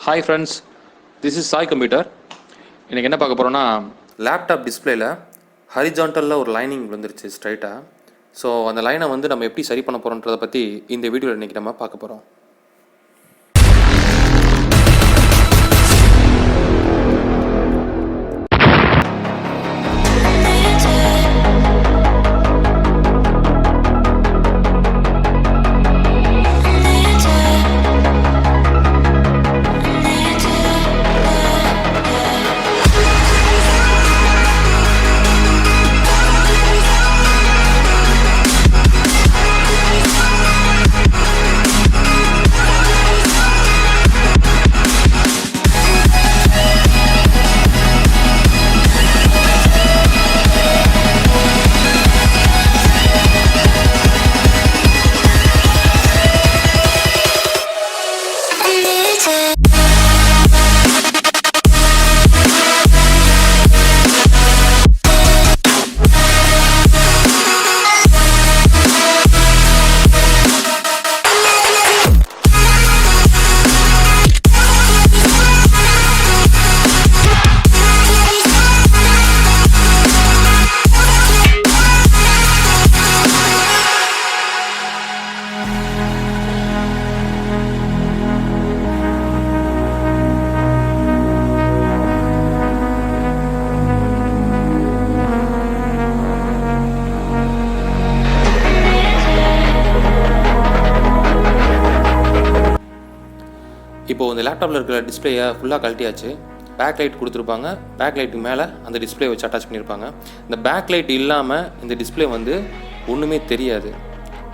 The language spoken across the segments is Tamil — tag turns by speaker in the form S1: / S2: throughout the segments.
S1: Hi friends, this is Sai computer. இன்றைக்கி என்ன பார்க்க போகிறோன்னா, லேப்டாப் டிஸ்பிளேயில் ஹரிஜான்டலில் ஒரு லைனிங் விழுந்துருச்சு ஸ்ட்ரைட்டாக. ஸோ அந்த லைனை வந்து நம்ம எப்படி சரி பண்ண போகிறோன்றதை பற்றி இந்த வீடியோவில் இன்றைக்கி நம்ம பார்க்க போகிறோம். இப்போது இந்த லேப்டாப்பில் இருக்கிற டிஸ்பிளேயை ஃபுல்லாக கழட்டியாச்சு. பேக் லைட் கொடுத்துருப்பாங்க, பேக் லைட்டுக்கு மேலே அந்த டிஸ்பிளே வச்சு அட்டாச் பண்ணியிருப்பாங்க. இந்த பேக் லைட் இல்லாமல் இந்த டிஸ்பிளே வந்து ஒன்றுமே தெரியாது.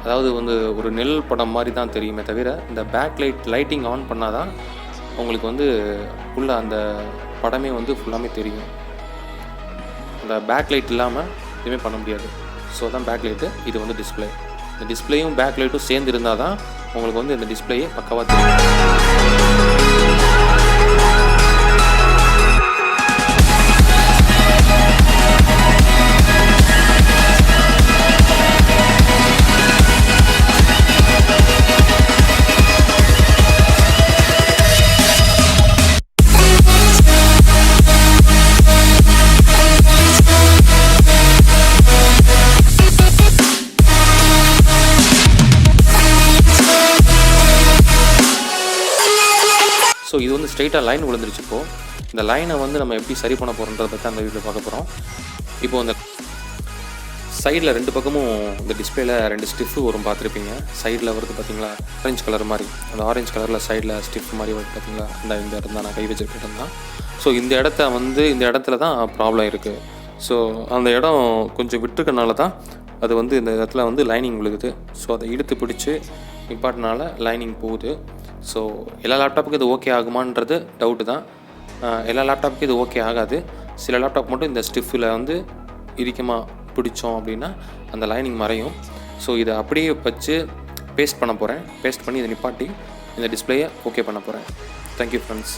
S1: அதாவது வந்து ஒரு நெல் படம் மாதிரி தான் தெரியுமே தவிர, இந்த பேக் லைட்டிங் ஆன் பண்ணால் தான் உங்களுக்கு வந்து ஃபுல்லாக அந்த படமே வந்து ஃபுல்லாமே தெரியும். அந்த பேக் லைட் இல்லாமல் எதுவுமே பண்ண முடியாது. ஸோ தான் பேக் லைட்டு, இது வந்து டிஸ்பிளே. இந்த டிஸ்பிளேயும் பேக் லைட்டும் சேர்ந்து இருந்தால் தான் உங்களுக்கு வந்து இந்த டிஸ்பிளேயே பக்காவாக தெரியும். ஸோ இது வந்து ஸ்ட்ரெயிட்டாக லைன் விழுந்துருச்சு. இப்போது இந்த லைனை வந்து நம்ம எப்படி சரி பண்ண போகிறோன்றதை பற்றி அந்த வீட்டில் பார்க்க போகிறோம். இப்போது இந்த சைடில் ரெண்டு பக்கமும் இந்த டிஸ்பிளேயில் ரெண்டு ஸ்டிஃப் வரும், பார்த்துருப்பீங்க. சைடில் வருது பார்த்தீங்களா, ஆரஞ்சு கலர் மாதிரி. அந்த ஆரஞ்சு கலரில் சைடில் ஸ்டிஃப் மாதிரி வருது பார்த்தீங்களா, இந்த இடம் தான் நான் கை வச்சுருக்க இடம் தான். ஸோ இந்த இடத்துல தான் ப்ராப்ளம் இருக்குது. ஸோ அந்த இடம் கொஞ்சம் விட்டுருக்கனால தான் அது வந்து இந்த இடத்துல வந்து லைனிங் விழுகுது. ஸோ அதை இழுத்து பிடிச்சி நிப்பாட்டினால லைனிங் போகுது. ஸோ எல்லா லேப்டாப்புக்கும் இது ஓகே ஆகுமான்றது டவுட்டு தான். எல்லா லேப்டாப்புக்கும் இது ஓகே ஆகாது. சில லேப்டாப் மட்டும் இந்த ஸ்டிஃபில் வந்து இறுக்கமாக பிடிச்சோம் அப்படின்னா அந்த லைனிங் மறையும். ஸோ இதை அப்படியே வச்சு பேஸ்ட் பண்ண போகிறேன். பேஸ்ட் பண்ணி இதை நிப்பாட்டி இந்த டிஸ்பிளேயை ஓகே பண்ண போகிறேன். Thank you friends.